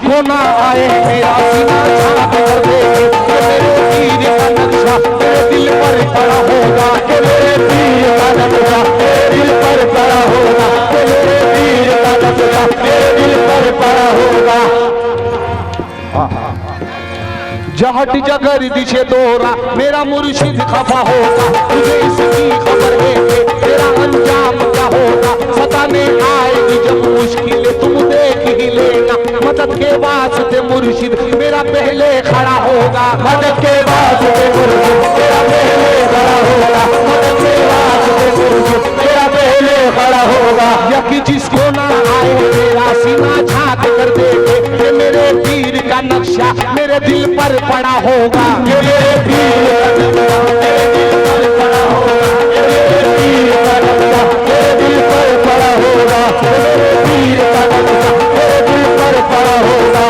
जिसको ना आए मेरा सीना झाँक कर देखे, मेरे पीर का नक्शा मेरे दिल पर पड़ा होगा, मेरे पीर का नक्शा मेरे दिल पर पड़ा होगा, मेरे पीर का नक्शा मेरे दिल पर पड़ा होगा। जहट जगर दिशे दोरा मेरा मुर्शिद खफा होगा, तुझे इसकी खबर है कि तेरा अंजाम क्या होगा। सताने आएगी जब मुश्किलें तुम देख ही लेना, मदद के वास्ते मुर्शिद मेरा पहले खड़ा होगा, मदद के वास्ते मुर्शिद मेरा पहले खड़ा होगा, मदद के वास्ते मुर्शिद मेरा पहले खड़ा होगा। यकी जिसको ना आए मेरा सीना झाँक कर देखे, कि मेरे पीर का नक्शा मेरे दिल पर पड़ा होगा, मेरे पीर का नक्शा मेरे दिल पर पड़ा होगा, मेरे पीर का नक्शा मेरे दिल पर पड़ा होगा, मेरे पीर का नक्शा मेरे दिल पर पड़ा होगा।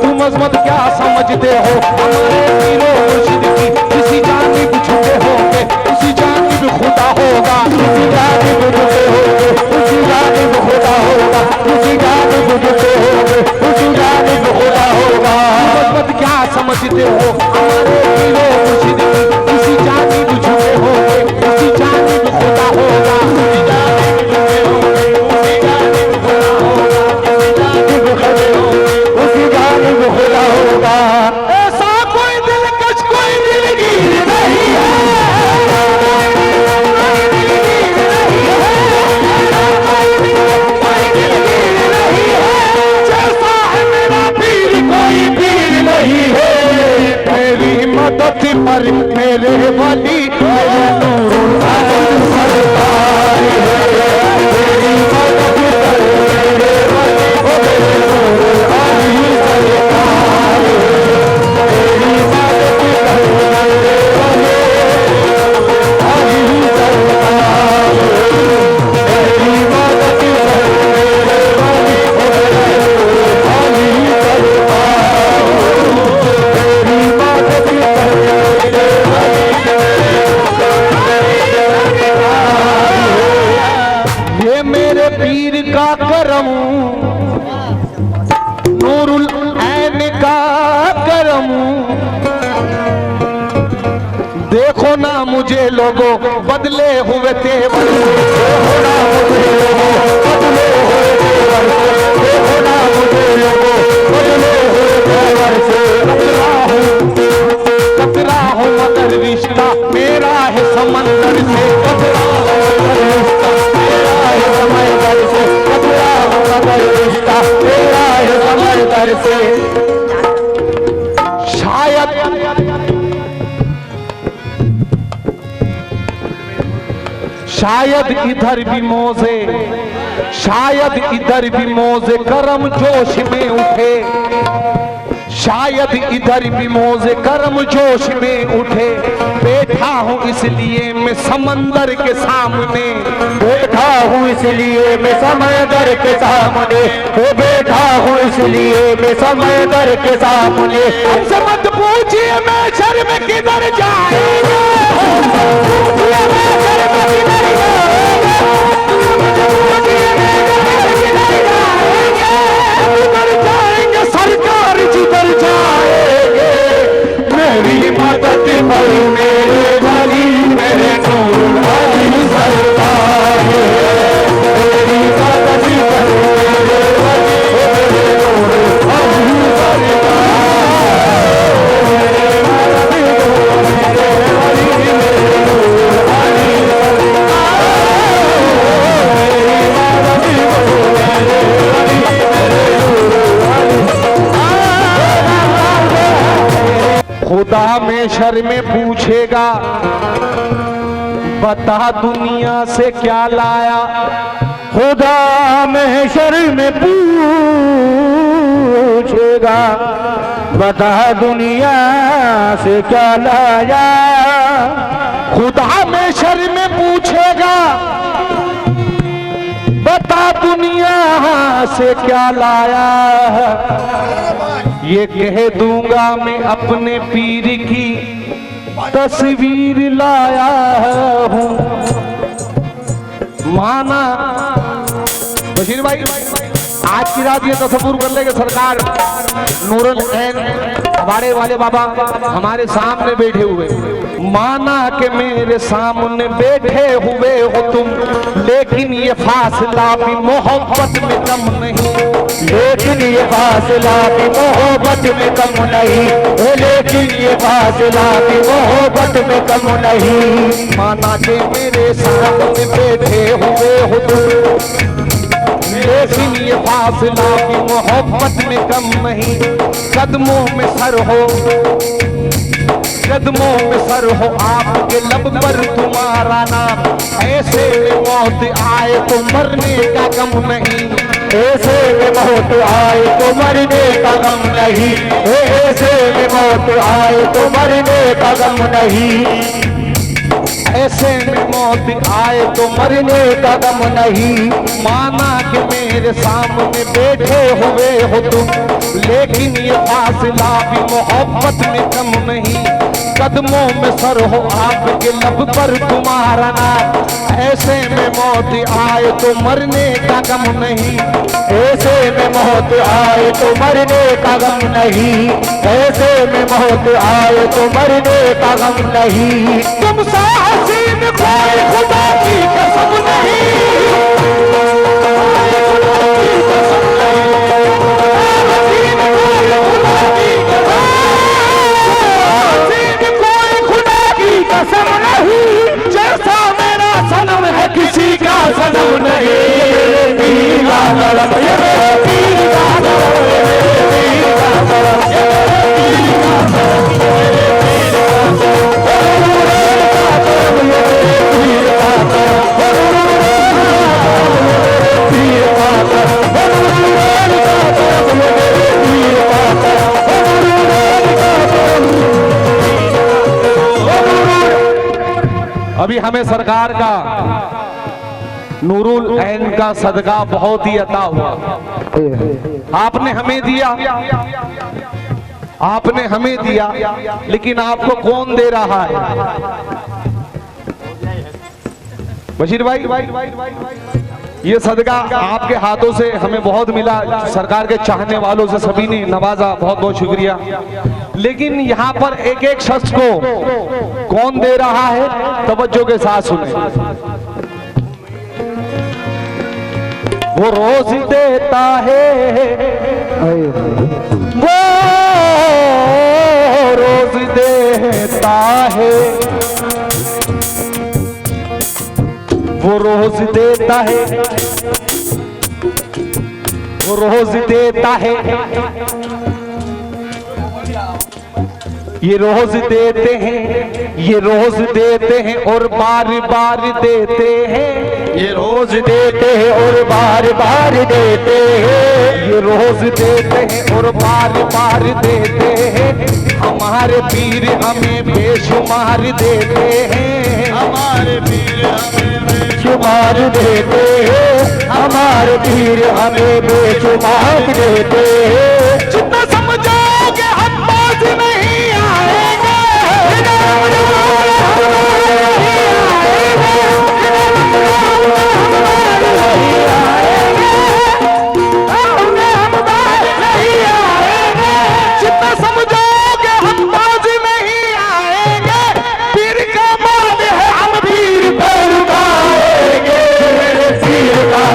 तुम अजमत क्या समझते हो हमारे पीरो मुर्शिद की, किसी जानिब झुके होंगे उसी जानिब खुदा होगा, किसी जानिब झुके होंगे उसी जानिब खुदा होगा, किसी जानिब झुके होंगे उसी जानिब खुदा होगा। अजमत क्या समझते हो हमारे पीरो मुर्शिद की, किसी जानिब झुके होंगे उसी जानिब खुदा होगा, किसी जानिब झुके होंगे उसी जानिब खुदा होगा, किसी जानिब खड़े होंगे उसी जानिब खुदा होगा। ऐसा कोई दिलकश कोई दिलगीर नहीं है, जैसा है मेरा पीर कोई पीर नहीं है। मेरी मदद पर मेरे वली मेरे नूरुल आलम सरकार है, मेरी मदद पर मेरे वली मेरे नूरुल आलम सरकार है, मेरी मदद पर मेरे वली आलम सरकार है, मेरी मदद पर मेरे वली मेरे नूरुल आलम सरकार है, मेरी मदद पर मेरे वली। ये मेरे पीर का करम, नूरुल ऐन का करम, देखो ना मुझे लोगों बदले हुए तेवर, देखो ना मुझे लोगों बदले हुए तेवर से, देखो ना मुझे लोगों बदले हुए तेवर से। कतरा हूँ मगर रिश्ता मेरा है समंदर से, कतरा हूँ मगर रिश्ता मेरा है समंदर से, कतरा हूँ मगर रिश्ता मेरा है समंदर से। शायद इधर भी मोजे, शायद इधर भी मोजे करम जोश में उठे, शायद इधर भी मोजे करम जोश में उठे। बैठा हूँ इसलिए मैं समंदर के सामने, बैठा हूँ इसलिए मैं समंदर के सामने, बैठा हूँ इसलिए मैं समंदर के सामने। हमसे मत पूछिए मैं शर्म किधर जाएगा, सरकार जिधर जाएंगे, मेरी मदद पर मेरे वली मेरे नूरुल आलम सरकार है, मेरी मदद पर मेरे वली मेरे नूरुल आलम सरकार है, मेरी मदद पर मेरे वली मेरे नूरुल आलम सरकार है, मेरी मदद पर मेरे वली मेरे नूरुल आलम। खुदा में शर में पूछेगा बता दुनिया से क्या लाया, खुदा में शर में पूछेगा बता दुनिया से क्या लाया, खुदा में शर में पूछेगा बता दुनिया से क्या लाया। ये कह दूंगा मैं अपने पीर की तस्वीर लाया हूँ। माना बशीर भाई आज की रात ये तस्वुर कर ले कि सरकार नूरुल ऐन हमारे वाले बाबा हमारे सामने बैठे हुए, माना कि मेरे सामने बैठे हुए हो तुम, लेकिन ये फासला भी मोहब्बत में कम नहीं, लेकिन ये फासला भी मोहब्बत में कम नहीं, लेकिन ये फासला भी मोहब्बत में कम नहीं। माना कि मेरे सामने बैठे हुए हो तुम, लेकिन ये फासला भी मोहब्बत में कम नहीं। कदमों में सर हो, कदमों में सर हो, आपके लब पर तुम्हारा नाम, ऐसे में मौत आए तो मरने का गम नहीं, ऐसे में मौत आए तो मरने का गम नहीं, ऐसे में मौत आए तो मरने का गम नहीं, ऐसे में मौत आए तो मरने का गम नहीं। माना कि मेरे सामने बैठे हुए हो तुम, लेकिन ये फासला भी मोहब्बत में कम नहीं। कदमों में सर हो, आपके लब पर तुम्हारा नाम, ऐसे में मौत आए तो मरने का गम नहीं, ऐसे में मौत आए तो मरने का गम नहीं, ऐसे में मौत आए तो मरने का गम नहीं। तुम सा हसीन कोई खुदा की कसम नहीं, कसम नहीं, जैसा मेरा सनम है किसी का सनम नहीं। अभी हमें सरकार का नूरुल ऐन का सदका बहुत ही अता हुआ, आपने हमें दिया, आपने हमें दिया, लेकिन आपको कौन दे रहा है? बशीर भाई, ये सदका आपके हाथों से हमें बहुत मिला, सरकार के चाहने वालों से सभी ने नवाजा, बहुत बहुत शुक्रिया। लेकिन यहाँ पर एक एक शख्स को कौन दे रहा है, तवज्जो के साथ सुने। वो रोज देता है, वो रोज देता है, वो रोज देता है, वो रोज देता है, ये रोज देते हैं, ये रोज देते हैं और बार बार देते हैं, ये रोज देते हैं और बार बार देते हैं, ये रोज देते हैं और बार बार देते हैं। हमारे पीर हमें बेशुमार देते हैं, हमारे पीर हमें बेशुमार देते हैं, हमारे पीर हमें बेशुमार देते हैं। जितना समझोगे हम बाज नहीं आएंगे, जितना समझोगे हम बाज नहीं आएंगे, पीर का मान है हम पीर पर उठाएंगे, पीर का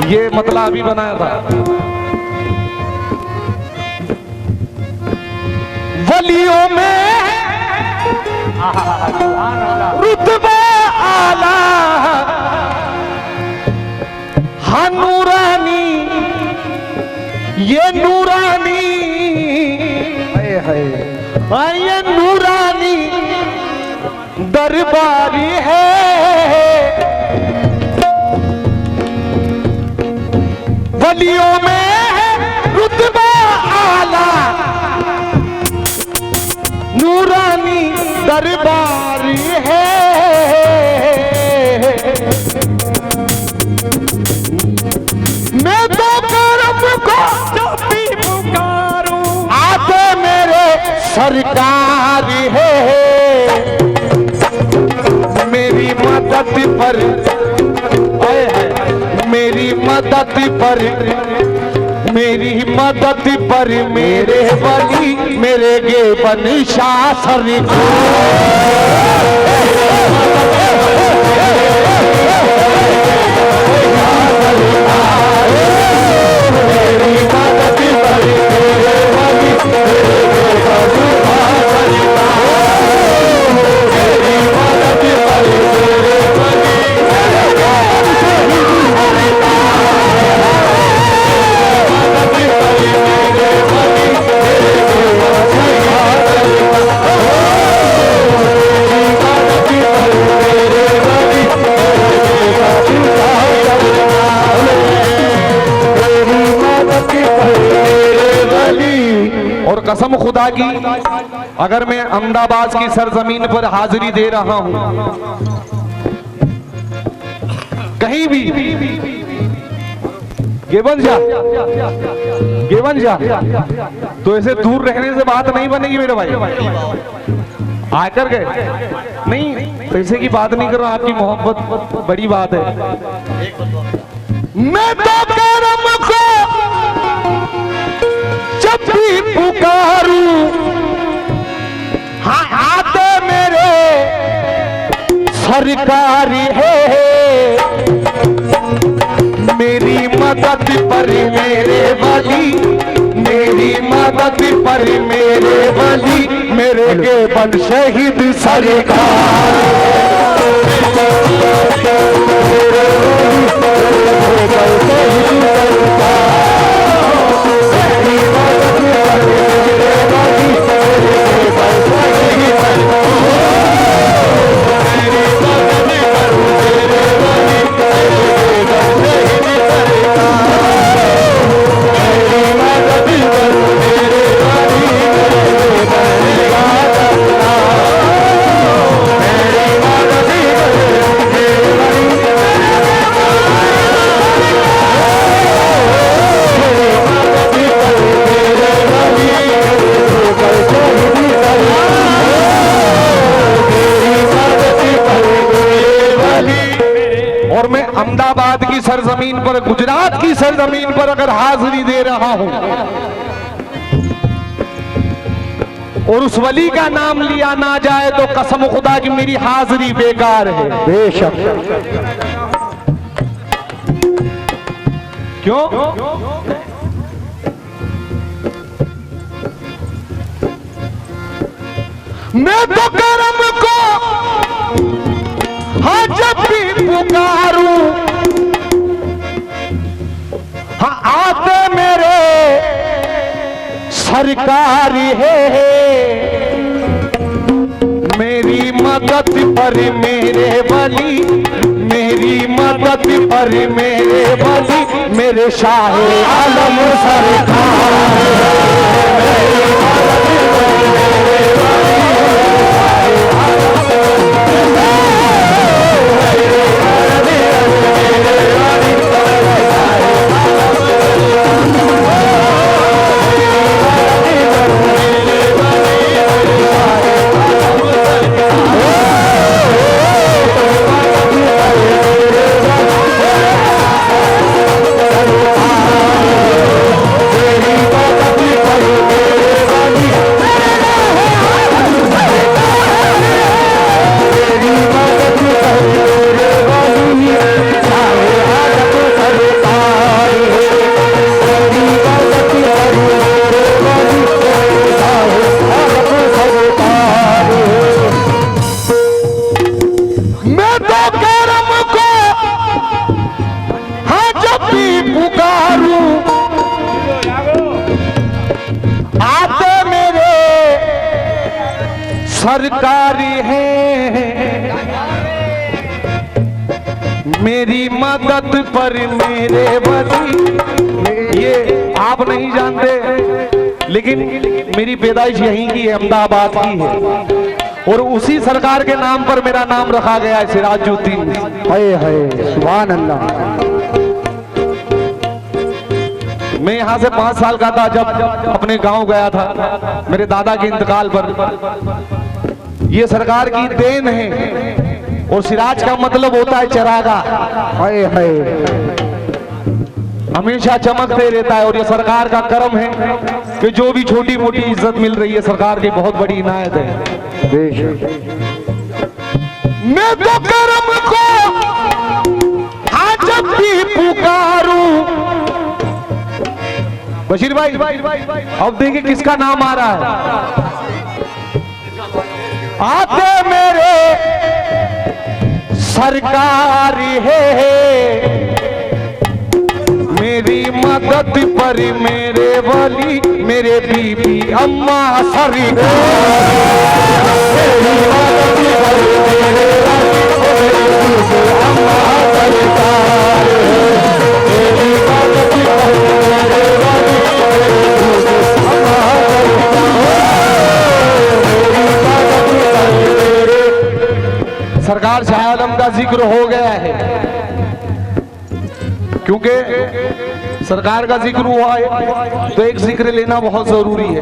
ये मतलब अभी बनाया था। वलियों में रुतबा आला, हाँ नूरानी, ये नूरानी, ये नूरानी दरबारी है। वलियों में रुतबा आला, दरबार है। मैं तो करम को जब भी पुकारूं आते मेरे सरकार है। मेरी मदद पर मेरी मदद पर मेरे वली मेरे गेबन शाह और कसम खुदा की, अगर मैं अहमदाबाद की सरजमीन पर हाजिरी दे रहा हूं, कहीं भी गेवन जा तो ऐसे दूर रहने से बात नहीं बनेगी मेरे भाई। आकर गए नहीं, पैसे की बात नहीं कर रहा, आपकी मोहब्बत बड़ी बात है। मैं तो करम को जब भी पुकारूं हाँ आते मेरे सरकार है। मेरी मदद पर मेरे वली मेरी मदद पर मेरे वली मेरे गेबन शहीद सरकार। और मैं अहमदाबाद की सरजमीन पर, गुजरात की सरजमीन पर अगर हाजिरी दे रहा हूं और उस वली का नाम लिया ना जाए तो कसम खुदा की मेरी हाजिरी बेकार है। बेशक। क्यों? मैं तो करम को हाँ जब भी पुकारूं हाँ आते मेरे सरकार है। मेरी मदद पर मेरे वली मेरी मदद पर मेरे वली मेरे शाह आलम सरकारी है। मेरी मदद पर मेरे वली, ये आप नहीं जानते लेकिन मेरी पैदाइश यहीं की है, अहमदाबाद की है। और उसी सरकार के नाम पर मेरा नाम रखा गया है सिराजुद्दीन। हाय हाय सुभान अल्लाह। मैं यहाँ से 5 साल का था जब अपने गांव गया था मेरे दादा के इंतकाल पर। ये सरकार की देन है और सिराज का मतलब होता है चरागा। हाय हाय हमेशा चमकते रहता है और ये सरकार का करम है कि जो भी छोटी मोटी इज्जत मिल रही है सरकार की बहुत बड़ी इनायत है। बेशक मैं तो करम को आज जब भी पुकारूं। बशीर भाई अब देखिए किसका नाम आ रहा है। आते मेरे सरकार है मेरी मदद पर मेरे वली मेरे बीबी अम्मा सरकार। मेरी मदद पर मेरे वली मेरे बीबी अम्मा सरकार। मेरी मदद पर मेरे वली मेरे बीबी अम्मा सरकार। सरकार शाह आलम का जिक्र हो गया है क्योंकि सरकार का जिक्र हुआ है तो एक जिक्र लेना बहुत जरूरी है।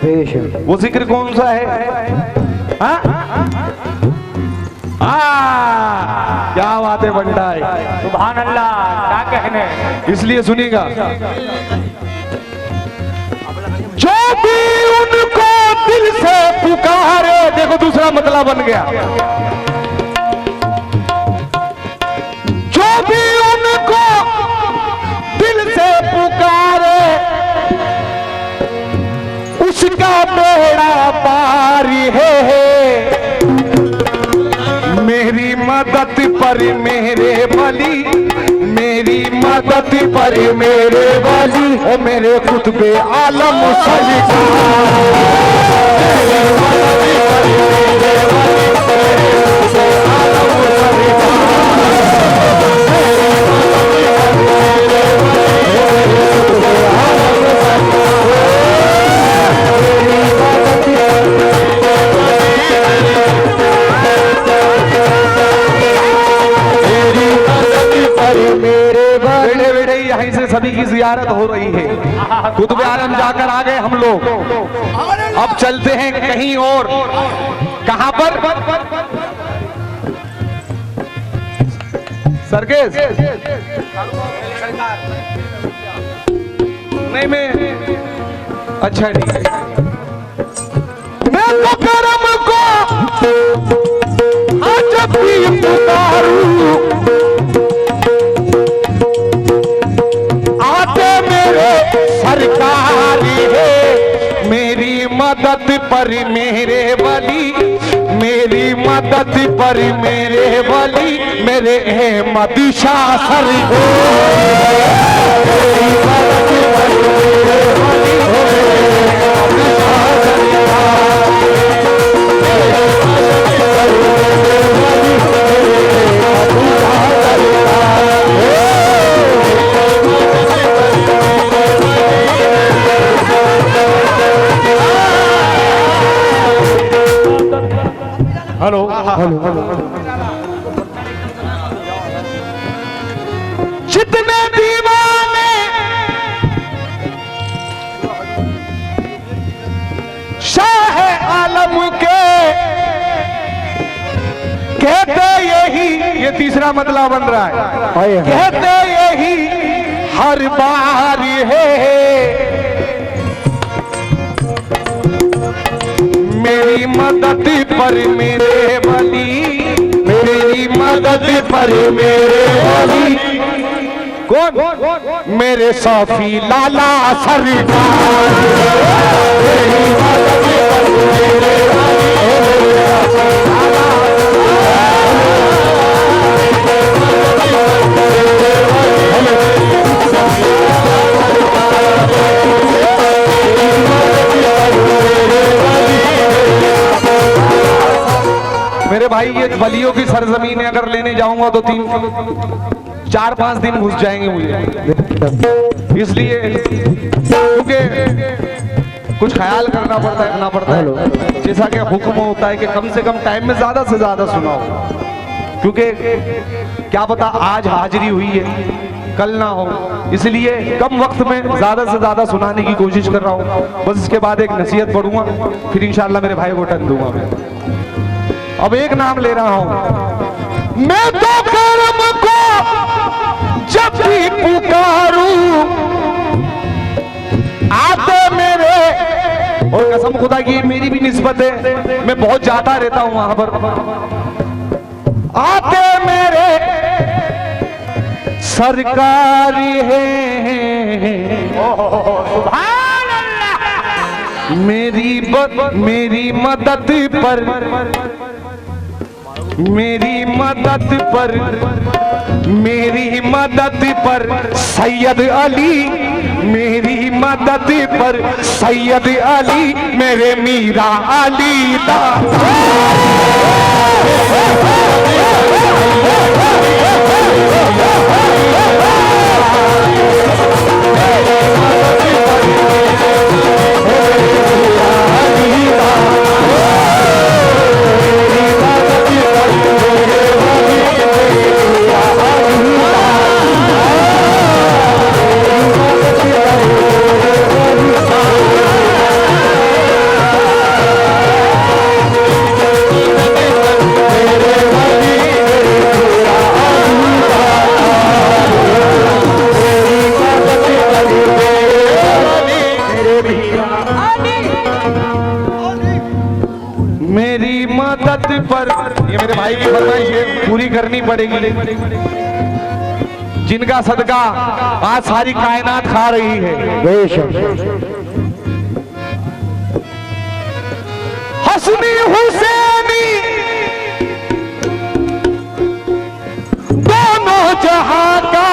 बेशक वो जिक्र कौन सा है? क्या बातें बनता है। सुभान अल्लाह क्या कहने। इसलिए सुनिएगा जो भी उनको दिल से पुकारे। देखो दूसरा मतलब बन गया। जो भी उनको दिल से पुकारे उसका बेड़ा पार है। मेरी मदद पर मेरे वली मेरी मदद पर मेरे वली ओ मेरे खुतबे आलम सरकार। मेरी मदद पर मेरे वली मेरे खुतबे आलम यहीं से सभी की जियारत हो रही है। कुतुब आलम जाकर आ गए हम लोग। अब चलते हैं कहीं और। कहां पर? सरकेज नहीं मैं अच्छा ठीक है। मैं तो करम को आज भी पुकारूं। आते मेरे सरकार है मेरी मदद पर मेरे वली मेरी मदद पर मेरे वली मेरे अहमद शाह सरकार। मेरी मदद पर मेरे वली मेरे अहमद शाह सरकार। मेरी मदद पर मेरे वली मेरे अहमद शाह सरकार। हेलो जितने दीवाने शाह आलम के कहते यही। ये तीसरा मतलब बन रहा है। कहते यही हर बार है मेरी मदद पर मेरे वली मेरी मदद पर मेरे वली कौन? मेरे सौफी लाला सरकार। मेरी मदद पर मेरे वली मेरे भाई ये वलियों की सरजमीन अगर लेने जाऊंगा तो 4-5 दिन घुस जाएंगे मुझे। इसलिए क्योंकि कुछ ख्याल करना पड़ता है। जैसा कि हुक्म होता है कि कम से कम टाइम में ज्यादा से ज्यादा सुनाओ, क्योंकि क्या पता आज हाजिरी हुई है कल ना हो, इसलिए कम वक्त में ज्यादा से ज्यादा सुनाने की कोशिश कर रहा हूँ। बस इसके बाद एक नसीहत पढ़ूंगा, फिर इंशाल्लाह मेरे भाई को टन दूंगा मैं। अब एक नाम ले रहा हूं। मैं तो करम को जब भी पुकारूं आते मेरे, और कसम खुदा की मेरी भी निस्बत है, मैं बहुत जाता रहता हूं वहां पर, आते मेरे सरकारी है, सुभान अल्लाह, मेरी मदद पर, मेरी मदद पर सैयद अली, मेरी मदद पर सैयद अली, मेरे मीरा अली दा। मेरी मदद पर, ये मेरे भाई की फरमाइश है, पूरी करनी पड़ेगी, जिनका सदका आज सारी कायनात खा रही है। हसनी हुसैनी दोनों जहां का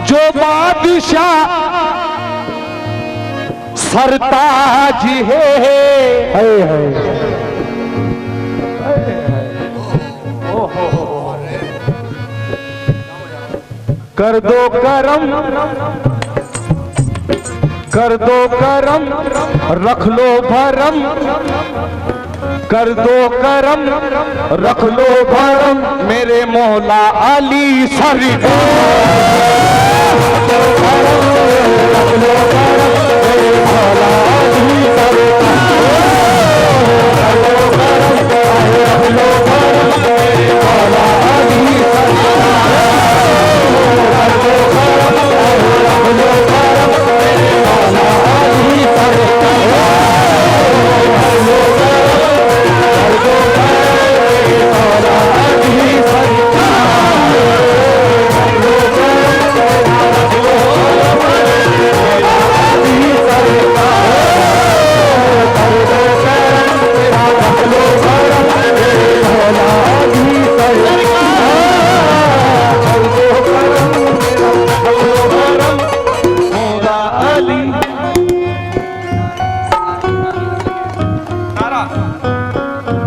जो बादशाह सरताज है, कर दो करम, कर दो करम, रख लो भरम, कर दो करम, रख लो भरम, मेरे मौला अली सरकार।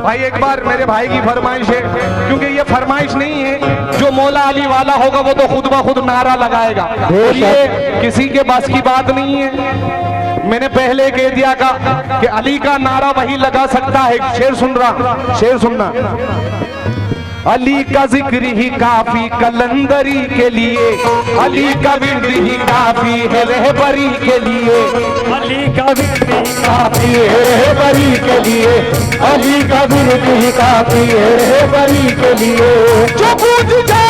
भाई एक बार मेरे भाई की फरमाइश है, क्योंकि ये फरमाइश नहीं है, जो मौला अली वाला होगा वो तो खुद ब खुद नारा लगाएगा, और ये किसी के बस की बात नहीं है। मैंने पहले कह दिया कि अली का नारा वही लगा सकता है। शेर सुन रहा, शेर सुनना। अली का जिक्र ही काफी कलंदरी के लिए, अली का विर्द ही काफी है रहबरी के लिए, अली का विर्द ही काफी है रहबरी के लिए, अली का विर्द ही काफी है रहबरी के लिए। जो पूछ जाए